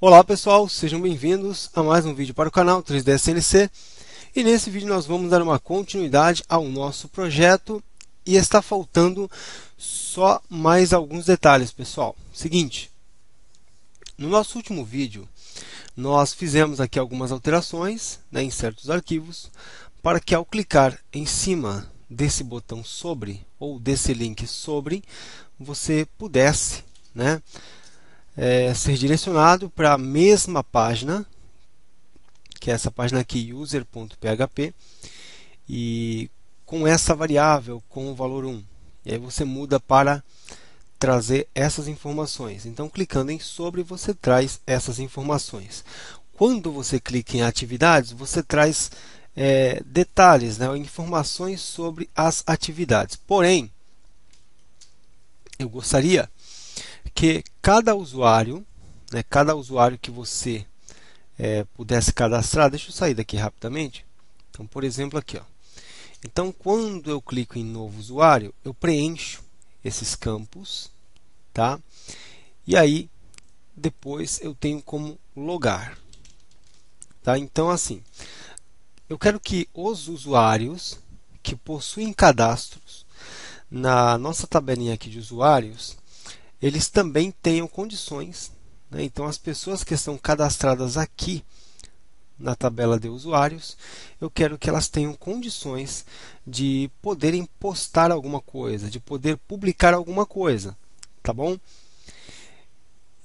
Olá pessoal, sejam bem-vindos a mais um vídeo para o canal 3D SNC e nesse vídeo nós vamos dar uma continuidade ao nosso projeto e está faltando só mais alguns detalhes, pessoal. Seguinte, no nosso último vídeo nós fizemos aqui algumas alterações, em certos arquivos para que ao clicar em cima desse botão sobre ou desse link sobre você pudesse, ser direcionado para a mesma página, que é essa página aqui, user.php, e com essa variável, com o valor 1. E aí você muda para trazer essas informações. Então, clicando em sobre, você traz essas informações. Quando você clica em atividades, você traz detalhes, informações sobre as atividades. Porém, eu gostaria que cada usuário que você pudesse cadastrar, deixa eu sair daqui rapidamente. Então, por exemplo, aqui, ó. Então, quando eu clico em novo usuário, eu preencho esses campos, tá? E aí, depois eu tenho como logar, tá? Então, assim, eu quero que os usuários que possuem cadastros na nossa tabelinha aqui de usuários, eles também tenham condições, Então, as pessoas que estão cadastradas aqui na tabela de usuários, eu quero que elas tenham condições de poderem postar alguma coisa, de poder publicar alguma coisa, tá bom?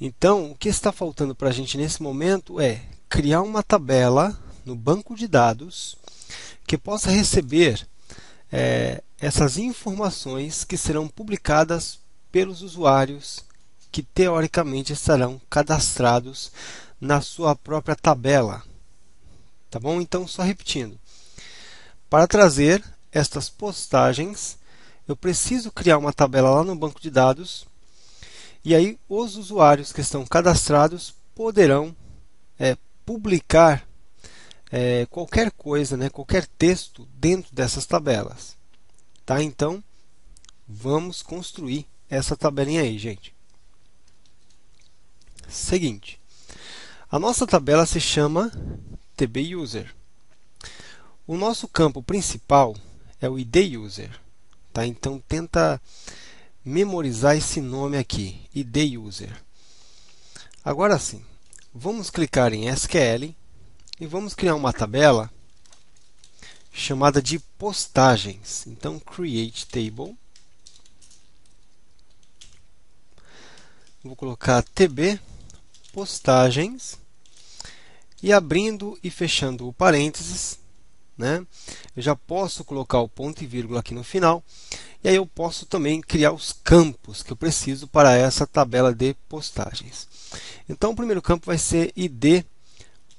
Então, o que está faltando para a gente nesse momento é criar uma tabela no banco de dados que possa receber essas informações que serão publicadas pelos usuários que teoricamente estarão cadastrados na sua própria tabela. Tá bom? Então, só repetindo. Para trazer estas postagens, eu preciso criar uma tabela lá no banco de dados e aí os usuários que estão cadastrados poderão publicar qualquer coisa, qualquer texto dentro dessas tabelas. Tá? Então, vamos construir essa tabelinha aí, gente. Seguinte, a nossa tabela se chama tbuser. O nosso campo principal é o IDuser, tá? Então tenta memorizar esse nome aqui, IDuser. Agora sim, vamos clicar em SQL e vamos criar uma tabela chamada de postagens. Então create table. Vou colocar tb postagens e abrindo e fechando o parênteses, eu já posso colocar o ponto e vírgula aqui no final e aí eu posso também criar os campos que eu preciso para essa tabela de postagens. Então o primeiro campo vai ser id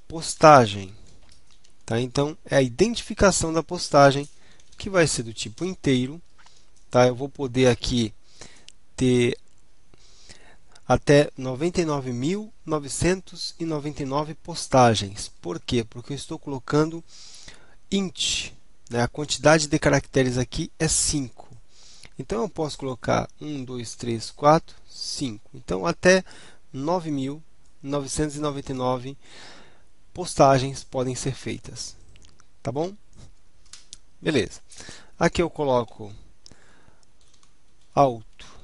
postagem, tá? Então é a identificação da postagem que vai ser do tipo inteiro, tá? Eu vou poder aqui ter até 99.999 postagens. Por quê? Porque eu estou colocando int, a quantidade de caracteres aqui é 5. Então eu posso colocar 1, 2, 3, 4, 5. Então até 9.999 postagens podem ser feitas. Tá bom? Beleza. Aqui eu coloco auto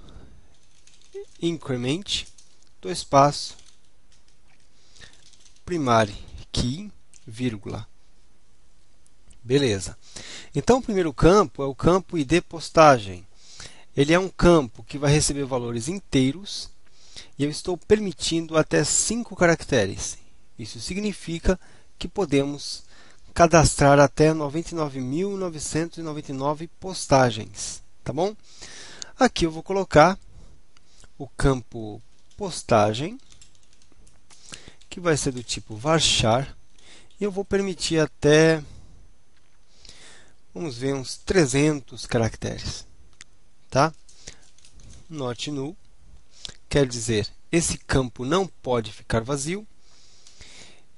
increment, do espaço, primary key, vírgula. Beleza. Então, o primeiro campo é o campo id postagem. Ele é um campo que vai receber valores inteiros e eu estou permitindo até 5 caracteres. Isso significa que podemos cadastrar até 99.999 postagens. Tá bom? Aqui eu vou colocar o campo postagem, que vai ser do tipo varchar, e eu vou permitir até, vamos ver, uns 300 caracteres. Tá? Not null quer dizer esse campo não pode ficar vazio.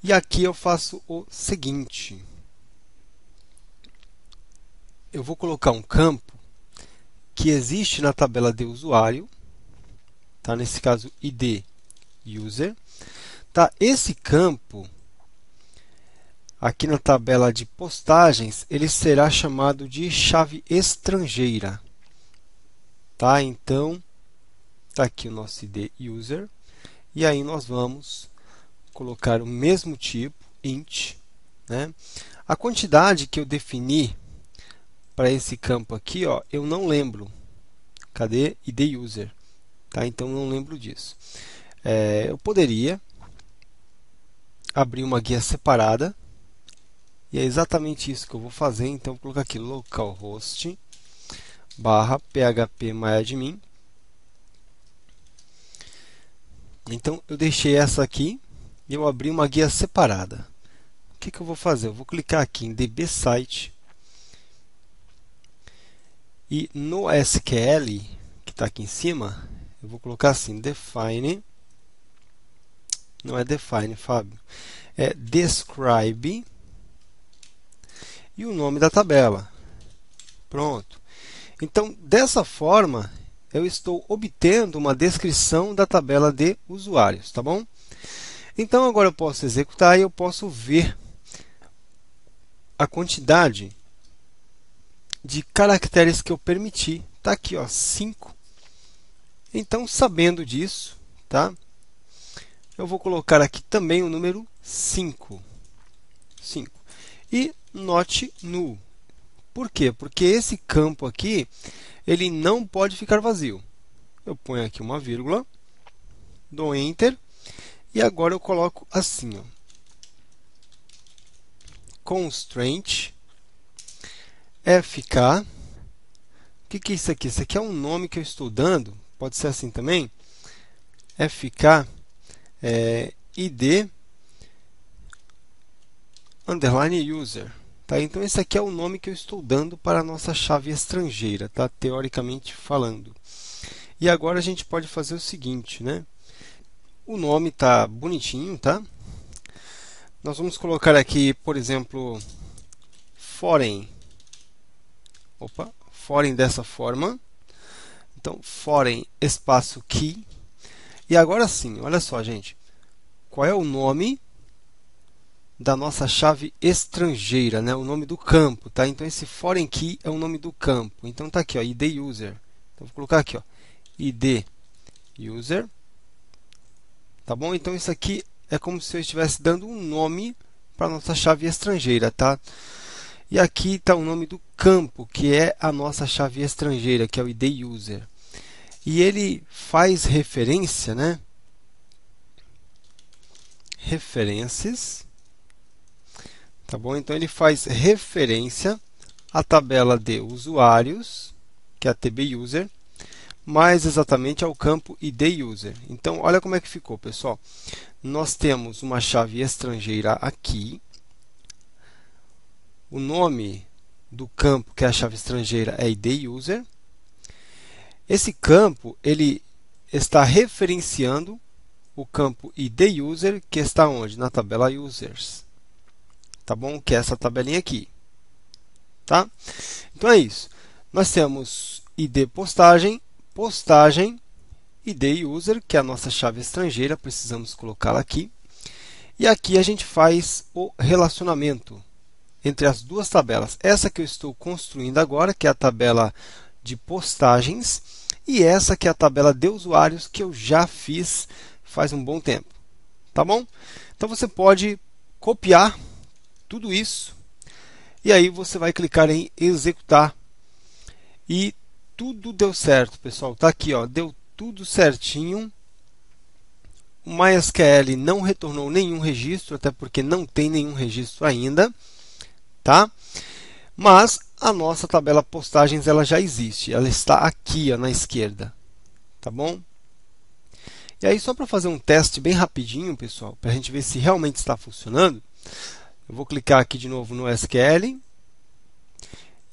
E aqui eu faço o seguinte: eu vou colocar um campo que existe na tabela de usuário, tá? Nesse caso id user, Tá? Esse campo, aqui na tabela de postagens, ele será chamado de chave estrangeira. Tá? Então, está aqui o nosso ID user. E aí nós vamos colocar o mesmo tipo, int, né? A quantidade que eu defini para esse campo aqui, ó, eu não lembro. Cadê ID user? Tá? Então, não lembro disso. Eu poderia abrir uma guia separada. E é exatamente isso que eu vou fazer. Então, vou colocar aqui localhost /phpMyAdmin. Então, eu deixei essa aqui e eu abri uma guia separada. O que eu vou fazer? Eu vou clicar aqui em dbSite e no SQL, que está aqui em cima, eu vou colocar assim, define, não é define, Fábio, é describe e o nome da tabela. Pronto. Então, dessa forma, eu estou obtendo uma descrição da tabela de usuários, tá bom? Então, agora eu posso executar e eu posso ver a quantidade de caracteres que eu permiti. Está aqui, ó, 5. Então, sabendo disso, tá? Eu vou colocar aqui também o número 5. 5. E not null. Por quê? Porque esse campo aqui, ele não pode ficar vazio. Eu ponho aqui uma vírgula, dou Enter, e agora eu coloco assim, ó, constraint fk. O que é isso aqui? Isso aqui é um nome que eu estou dando, pode ser assim também, fk id underline user. Tá? Então, esse aqui é o nome que eu estou dando para a nossa chave estrangeira, tá? Teoricamente falando. E agora a gente pode fazer o seguinte, né? O nome está bonitinho, tá? Nós vamos colocar aqui, por exemplo, foreign. Opa, foreign dessa forma. Então, foreign espaço key. E agora sim, olha só, gente. Qual é o nome da nossa chave estrangeira, né? O nome do campo, tá? Então, esse foreign key é o nome do campo. Então, tá aqui, ó, id user. Então, vou colocar aqui, ó, id user. Tá bom? Então, isso aqui é como se eu estivesse dando um nome para a nossa chave estrangeira, tá? E aqui está o nome do campo, que é a nossa chave estrangeira, que é o id user. E ele faz referência, né? Referências. Tá bom? Então, ele faz referência à tabela de usuários, que é a tbuser, mais exatamente ao campo id user. Então, olha como é que ficou, pessoal. Nós temos uma chave estrangeira aqui. O nome do campo, que é a chave estrangeira, é id user. Esse campo ele está referenciando o campo id user, que está onde? Na tabela users. Tá bom? Que é essa tabelinha aqui. Tá? Então é isso. Nós temos id postagem, postagem, id user, que é a nossa chave estrangeira, precisamos colocá-la aqui. E aqui a gente faz o relacionamento entre as duas tabelas. Essa que eu estou construindo agora, que é a tabela de postagens, e essa que é a tabela de usuários, que eu já fiz faz um bom tempo. Tá bom? Então você pode copiar tudo isso e aí você vai clicar em executar e tudo deu certo, pessoal. Tá aqui, ó, deu tudo certinho. O MySQL não retornou nenhum registro, até porque não tem nenhum registro ainda, tá? Mas a nossa tabela postagens ela já existe, ela está aqui, ó, na esquerda, tá bom? E aí, só para fazer um teste bem rapidinho, pessoal, para a gente ver se realmente está funcionando, eu vou clicar aqui de novo no SQL.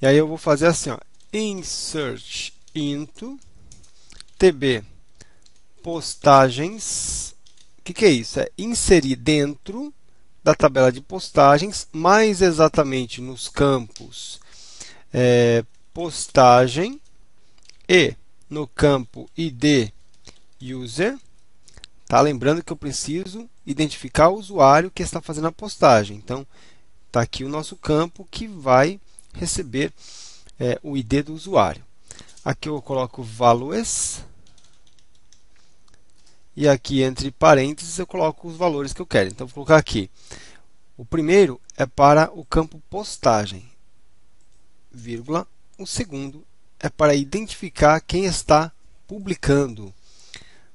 E aí eu vou fazer assim, ó, insert into tb postagens. O que é isso? É inserir dentro da tabela de postagens, mais exatamente nos campos postagem e no campo id user. Tá? Lembrando que eu preciso identificar o usuário que está fazendo a postagem. Então, está aqui o nosso campo que vai receber o ID do usuário. Aqui eu coloco values e aqui entre parênteses eu coloco os valores que eu quero. Então, vou colocar aqui. O primeiro é para o campo postagem, vírgula. O segundo é para identificar quem está publicando,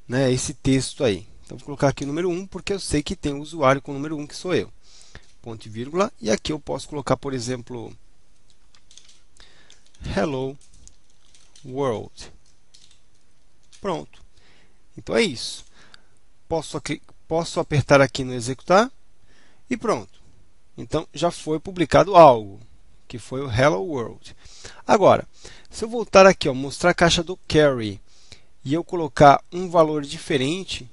né, esse texto aí. Então, vou colocar aqui o número 1, porque eu sei que tem o usuário com o número 1, que sou eu. Ponto e vírgula. E aqui eu posso colocar, por exemplo, Hello World. Pronto. Então é isso. Posso apertar aqui no executar e pronto. Então já foi publicado algo, que foi o Hello World. Agora, se eu voltar aqui, ó, mostrar a caixa do Carry, e eu colocar um valor diferente,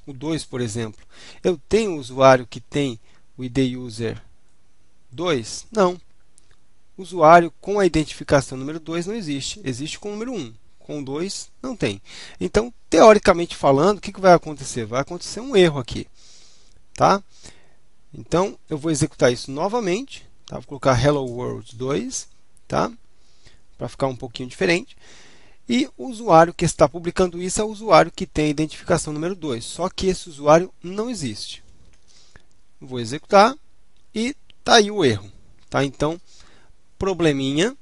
o 2, por exemplo, eu tenho um usuário que tem o ID User 2? Não. O usuário com a identificação número 2 não existe. Existe com o número 1. Com o 2 não tem. Então, teoricamente falando, o que vai acontecer? Vai acontecer um erro aqui. Tá? Então, eu vou executar isso novamente. Tá? Vou colocar Hello World 2. Tá? Para ficar um pouquinho diferente. E o usuário que está publicando isso é o usuário que tem a identificação número 2. Só que esse usuário não existe. Vou executar e está aí o erro. Tá? Então, probleminha.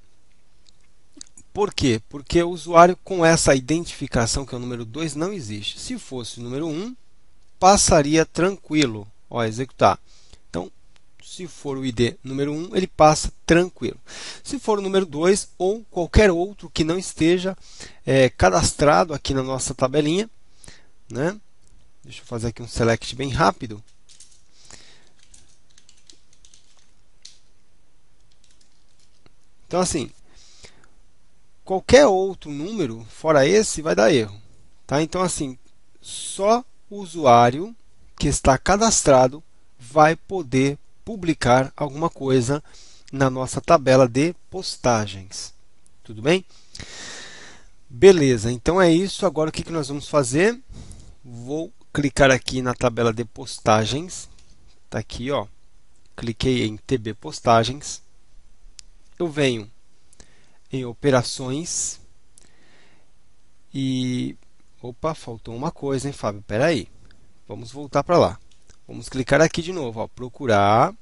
Por quê? Porque o usuário com essa identificação, que é o número 2, não existe. Se fosse o número 1, passaria tranquilo. Ó, executar. Então, se for o ID número 1, ele passa tranquilo. Se for o número 2 ou qualquer outro que não esteja cadastrado aqui na nossa tabelinha, né? Deixa eu fazer aqui um select bem rápido. Então, assim, qualquer outro número fora esse vai dar erro. Tá? Então, assim, só o usuário que está cadastrado vai poder publicar alguma coisa na nossa tabela de postagens. Tudo bem? Beleza, então é isso. Agora o que nós vamos fazer? Vou clicar aqui na tabela de postagens. Está aqui, ó. Cliquei em TB Postagens. Eu venho em Operações e... Opa, faltou uma coisa, hein, Fábio? Espera aí. Vamos voltar para lá. Vamos clicar aqui de novo, ó, procurar.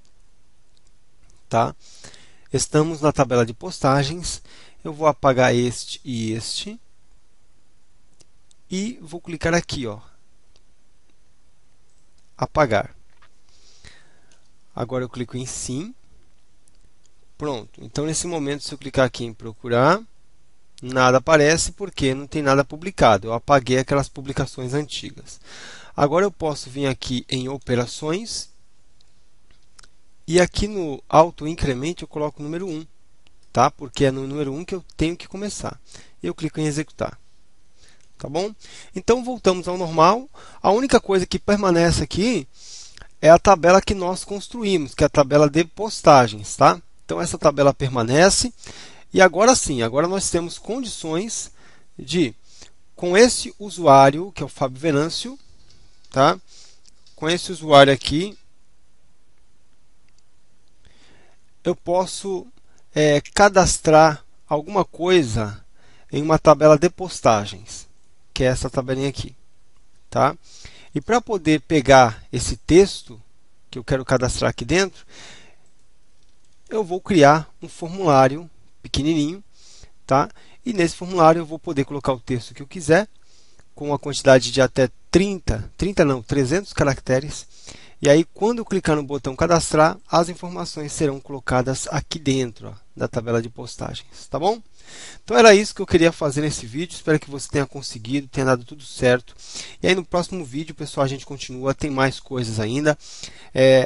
Tá? Estamos na tabela de postagens. Eu vou apagar este e este. E vou clicar aqui, ó, apagar. Agora eu clico em sim. Pronto. Então, nesse momento, se eu clicar aqui em procurar, nada aparece porque não tem nada publicado. Eu apaguei aquelas publicações antigas. Agora eu posso vir aqui em operações e aqui no auto incremento eu coloco o número 1, tá? Porque é no número 1 que eu tenho que começar. Eu clico em executar. Tá bom? Então voltamos ao normal. A única coisa que permanece aqui é a tabela que nós construímos, que é a tabela de postagens, tá? Então essa tabela permanece. E agora sim, agora nós temos condições de, com esse usuário, que é o Fábio Venâncio, tá? Com esse usuário aqui, eu posso cadastrar alguma coisa em uma tabela de postagens, que é essa tabelinha aqui, tá? E para poder pegar esse texto que eu quero cadastrar aqui dentro, eu vou criar um formulário pequenininho, tá? E nesse formulário eu vou poder colocar o texto que eu quiser, com uma quantidade de até 300 caracteres. E aí, quando eu clicar no botão cadastrar, as informações serão colocadas aqui dentro, ó, da tabela de postagens, tá bom? Então era isso que eu queria fazer nesse vídeo. Espero que você tenha conseguido, tenha dado tudo certo. E aí no próximo vídeo, pessoal, a gente continua, tem mais coisas ainda.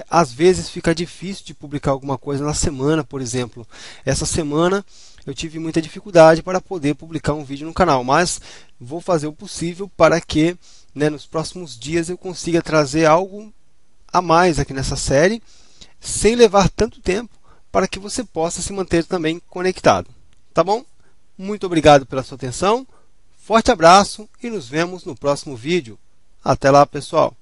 Às vezes fica difícil de publicar alguma coisa na semana, por exemplo. Essa semana eu tive muita dificuldade para poder publicar um vídeo no canal, mas vou fazer o possível para que, né, nos próximos dias eu consiga trazer algo a mais aqui nessa série, sem levar tanto tempo, para que você possa se manter também conectado. Tá bom? Muito obrigado pela sua atenção, forte abraço e nos vemos no próximo vídeo. Até lá, pessoal!